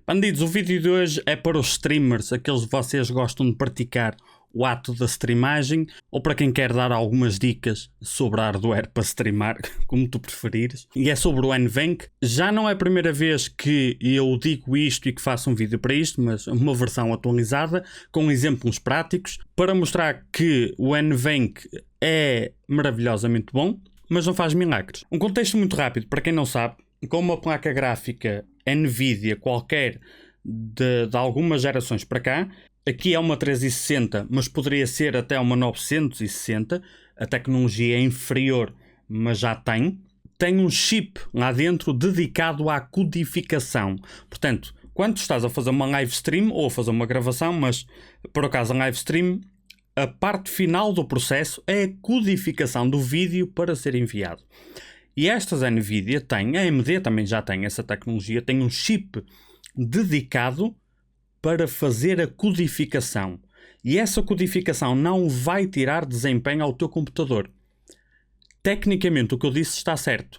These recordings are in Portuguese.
Bandidos, o vídeo de hoje é para os streamers, aqueles que vocês gostam de praticar o ato da streamagem, ou para quem quer dar algumas dicas sobre hardware para streamar, como tu preferires. E é sobre o NVENC. Já não é a primeira vez que eu digo isto e que faço um vídeo para isto, mas uma versão atualizada, com exemplos práticos, para mostrar que o NVENC é maravilhosamente bom, mas não faz milagres. Um contexto muito rápido, para quem não sabe, com uma placa gráfica Nvidia qualquer de algumas gerações para cá, aqui é uma 360, mas poderia ser até uma 960, a tecnologia é inferior, mas já tem um chip lá dentro dedicado à codificação. Portanto, quando estás a fazer uma live stream ou a fazer uma gravação, mas por acaso a live stream, a parte final do processo é a codificação do vídeo para ser enviado. E estas Nvidia têm, a AMD também já tem essa tecnologia, tem um chip dedicado para fazer a codificação. E essa codificação não vai tirar desempenho ao teu computador. Tecnicamente o que eu disse está certo.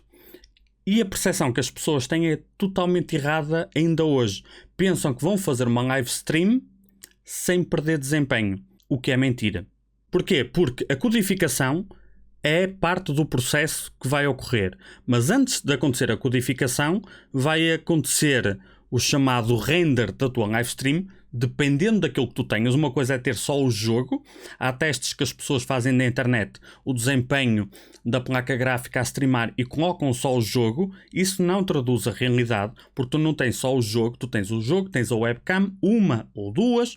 E a percepção que as pessoas têm é totalmente errada ainda hoje. Pensam que vão fazer uma live stream sem perder desempenho. O que é mentira. Porquê? Porque a codificação é parte do processo que vai ocorrer. Mas antes de acontecer a codificação, vai acontecer o chamado render da tua live stream, dependendo daquilo que tu tenhas. Uma coisa é ter só o jogo. Há testes que as pessoas fazem na internet, o desempenho da placa gráfica a streamar e colocam só o jogo. Isso não traduz a realidade, porque tu não tens só o jogo, tu tens o jogo, tens a webcam, uma ou duas,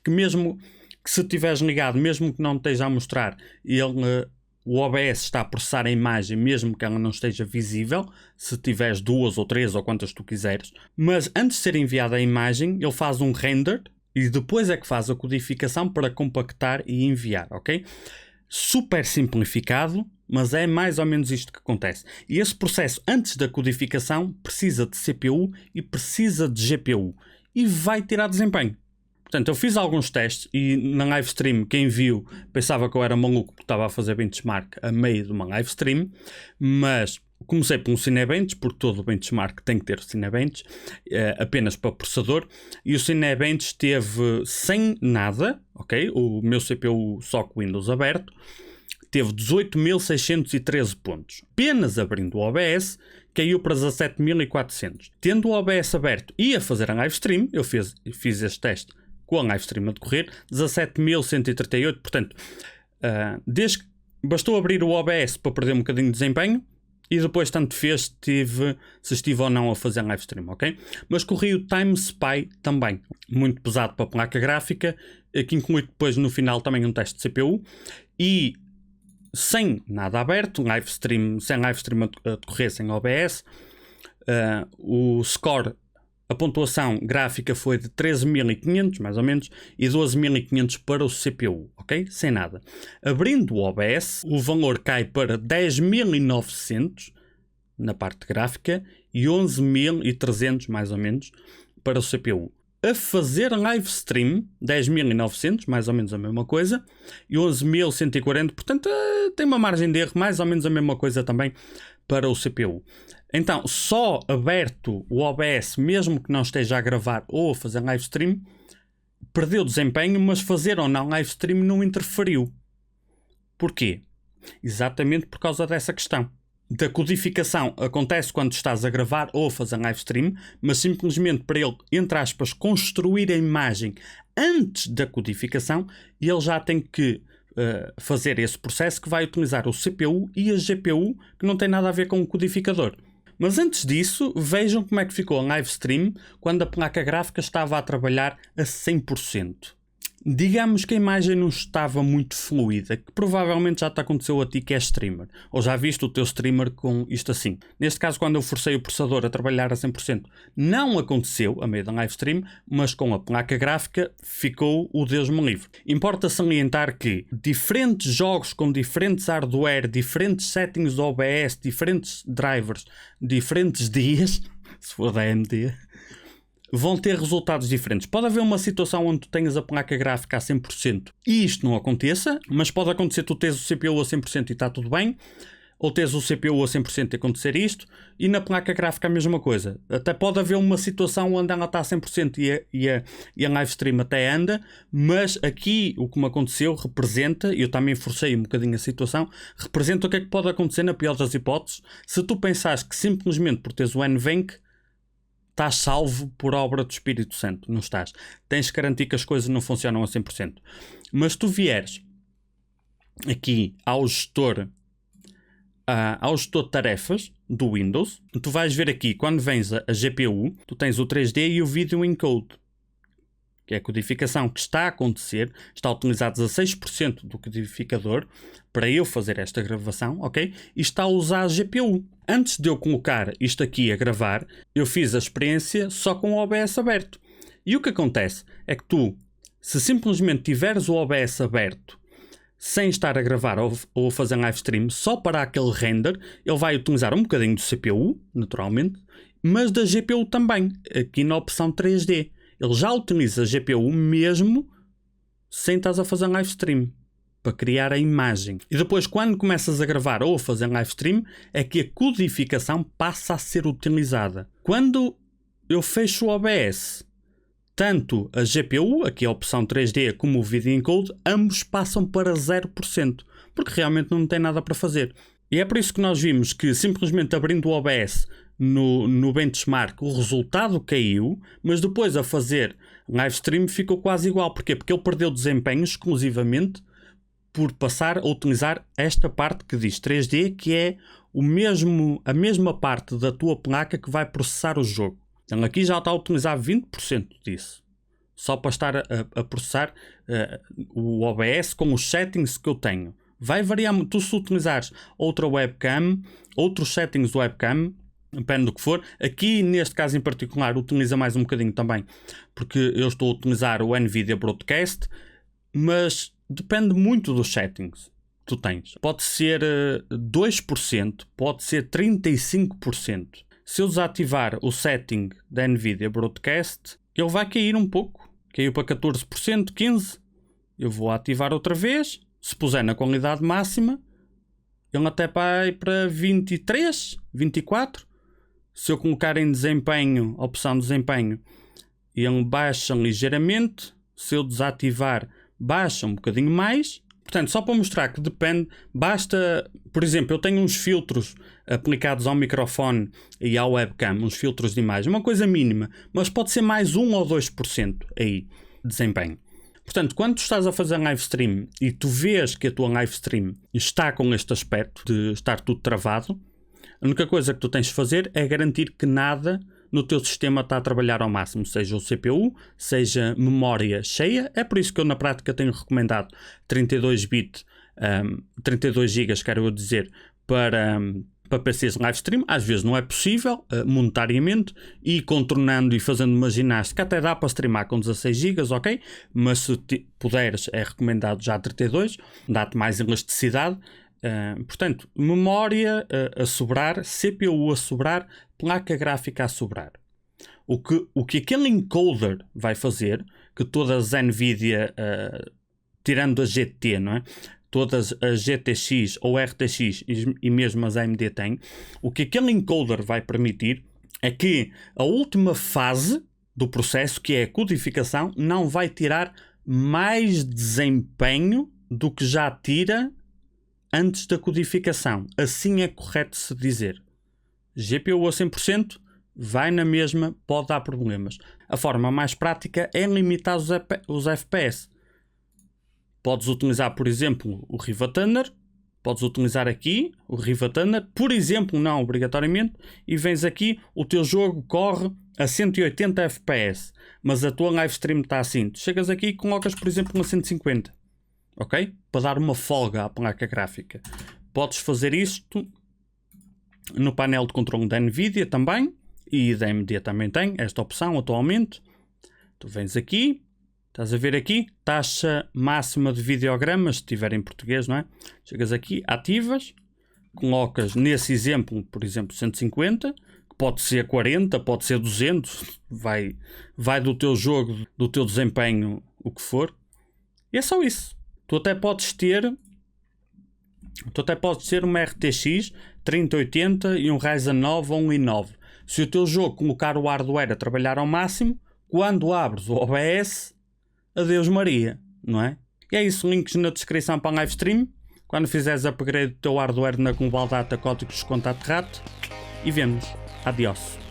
que mesmo que se tiveres ligado, mesmo que não esteja a mostrar, o OBS está a processar a imagem mesmo que ela não esteja visível, se tiveres duas ou três ou quantas tu quiseres. Mas antes de ser enviada a imagem, ele faz um render e depois é que faz a codificação para compactar e enviar, ok? Super simplificado, mas é mais ou menos isto que acontece. E esse processo antes da codificação precisa de CPU e precisa de GPU e vai tirar desempenho. Portanto, eu fiz alguns testes e na live stream, quem viu pensava que eu era maluco porque estava a fazer benchmark a meio de uma live stream, mas comecei por um Cinebench, porque todo benchmark tem que ter o Cinebench, apenas para processador, e o Cinebench teve sem nada, ok? O meu CPU só com Windows aberto, teve 18.613 pontos. Apenas abrindo o OBS, caiu para 17.400. Tendo o OBS aberto e a fazer a live stream, eu fiz este teste com a live stream a decorrer, 17.138, portanto, bastou abrir o OBS para perder um bocadinho de desempenho e depois tanto fez se estive ou não a fazer live stream, ok? Mas corri o Time Spy também, muito pesado para a placa gráfica, que inclui depois no final também um teste de CPU e sem nada aberto, sem live stream a decorrer, sem OBS, o score, a pontuação gráfica foi de 13.500, mais ou menos, e 12.500 para o CPU, ok? Sem nada. Abrindo o OBS, o valor cai para 10.900 na parte gráfica e 11.300, mais ou menos, para o CPU. A fazer live stream, 10.900, mais ou menos a mesma coisa, e 11.140, portanto tem uma margem de erro, mais ou menos a mesma coisa também para o CPU. Então, só aberto o OBS, mesmo que não esteja a gravar ou a fazer live stream, perdeu desempenho, mas fazer ou não live stream não interferiu. Porquê? Exatamente por causa dessa questão. Da codificação acontece quando estás a gravar ou a fazer live stream, mas simplesmente para ele, entre aspas, construir a imagem antes da codificação, ele já tem que fazer esse processo que vai utilizar o CPU e a GPU, que não tem nada a ver com o codificador. Mas antes disso, vejam como é que ficou a live stream quando a placa gráfica estava a trabalhar a 100%. Digamos que a imagem não estava muito fluida, que provavelmente já te aconteceu a ti que é streamer, ou já viste o teu streamer com isto assim. Neste caso, quando eu forcei o processador a trabalhar a 100%, não aconteceu a meio da live stream, mas com a placa gráfica ficou o Deus me livre. Importa salientar que diferentes jogos com diferentes hardware, diferentes settings do OBS, diferentes drivers, diferentes dias, se for da AMD, vão ter resultados diferentes. Pode haver uma situação onde tu tenhas a placa gráfica a 100% e isto não aconteça, mas pode acontecer tu tens o CPU a 100% e está tudo bem, ou teres o CPU a 100% e acontecer isto, e na placa gráfica a mesma coisa. Até pode haver uma situação onde ela está a 100% e a live stream até anda, mas aqui o que me aconteceu representa, e eu também forcei um bocadinho a situação, representa o que é que pode acontecer na pior das hipóteses, se tu pensares que simplesmente por teres o NVENC estás salvo por obra do Espírito Santo. Não estás. Tens que garantir que as coisas não funcionam a 100%. Mas tu vieres aqui ao gestor de tarefas do Windows, tu vais ver aqui, quando vens a GPU, tu tens o 3D e o Video Encode, que é a codificação que está a acontecer, está a utilizar 16% do codificador para eu fazer esta gravação, ok? E está a usar a GPU. Antes de eu colocar isto aqui a gravar, eu fiz a experiência só com o OBS aberto. E o que acontece é que tu, se simplesmente tiveres o OBS aberto, sem estar a gravar ou a fazer live stream, só para aquele render, ele vai utilizar um bocadinho do CPU, naturalmente, mas da GPU também, aqui na opção 3D. Ele já utiliza a GPU mesmo sem estás a fazer live stream, para criar a imagem. E depois, quando começas a gravar ou a fazer live stream, é que a codificação passa a ser utilizada. Quando eu fecho o OBS, tanto a GPU, aqui a opção 3D, como o Video Encode, ambos passam para 0%, porque realmente não tem nada para fazer. E é por isso que nós vimos que simplesmente abrindo o OBS no benchmark o resultado caiu, mas depois a fazer live stream ficou quase igual. Porquê? Porque ele perdeu desempenho exclusivamente por passar a utilizar esta parte que diz 3D, que é a mesma parte da tua placa que vai processar o jogo. Então aqui já está a utilizar 20% disso, só para estar a processar o OBS com os settings que eu tenho. Vai variar, tu se utilizares outra webcam, outros settings do webcam, depende do que for. Aqui neste caso em particular utiliza mais um bocadinho também, porque eu estou a utilizar o NVIDIA Broadcast, mas depende muito dos settings que tu tens. Pode ser 2%, pode ser 35%. Se eu desativar o setting da NVIDIA Broadcast, ele vai cair um pouco. Caiu para 14%, 15%. Eu vou ativar outra vez. Se puser na qualidade máxima, ele até vai para 23%, 24%. Se eu colocar em desempenho, opção de desempenho, ele baixa ligeiramente. Se eu desativar, baixa um bocadinho mais. Portanto, só para mostrar que depende, basta, por exemplo, eu tenho uns filtros aplicados ao microfone e à webcam, uns filtros de imagem, uma coisa mínima, mas pode ser mais 1 ou 2% aí, de desempenho. Portanto, quando tu estás a fazer live stream e tu vês que a tua live stream está com este aspecto de estar tudo travado, a única coisa que tu tens de fazer é garantir que nada no teu sistema está a trabalhar ao máximo, seja o CPU, seja memória cheia. É por isso que eu na prática tenho recomendado 32 GB, quero eu dizer, para PCs live stream. Às vezes não é possível monetariamente, e contornando e fazendo uma ginástica até dá para streamar com 16 GB, ok? Mas se puderes é recomendado já 32, dá-te mais elasticidade. Portanto, memória a sobrar, CPU a sobrar, placa gráfica a sobrar. O que aquele encoder vai fazer, que todas as NVIDIA, tirando a GT, não é? Todas as GTX ou RTX e mesmo as AMD têm, o que aquele encoder vai permitir é que a última fase do processo, que é a codificação, não vai tirar mais desempenho do que já tira antes da codificação. Assim é correto se dizer. GPU a 100%, vai na mesma, pode dar problemas. A forma mais prática é limitar os FPS. Podes utilizar, por exemplo, o Rivatuner. Podes utilizar aqui o Rivatuner, por exemplo, não obrigatoriamente, e vens aqui, o teu jogo corre a 180 FPS, mas a tua live stream está assim. Tu chegas aqui e colocas, por exemplo, a 150. Ok? Para dar uma folga à placa gráfica. Podes fazer isto no painel de controle da NVIDIA também, e da AMD também tem esta opção atualmente. Tu vens aqui, estás a ver aqui, taxa máxima de videogramas, se tiver em português, não é? Chegas aqui, ativas, colocas nesse exemplo, por exemplo, 150, que pode ser 40, pode ser 200, vai do teu jogo, do teu desempenho, o que for. E é só isso. Tu até podes ter Tu até pode ser uma RTX 3080 e um Ryzen 9 ou um i9. Se o teu jogo colocar o hardware a trabalhar ao máximo, quando abres o OBS, adeus Maria, não é? E é isso, links na descrição para a live stream. Quando fizeres upgrade do teu hardware na Global Data, códigos de contato rato. E vemos. Adiós.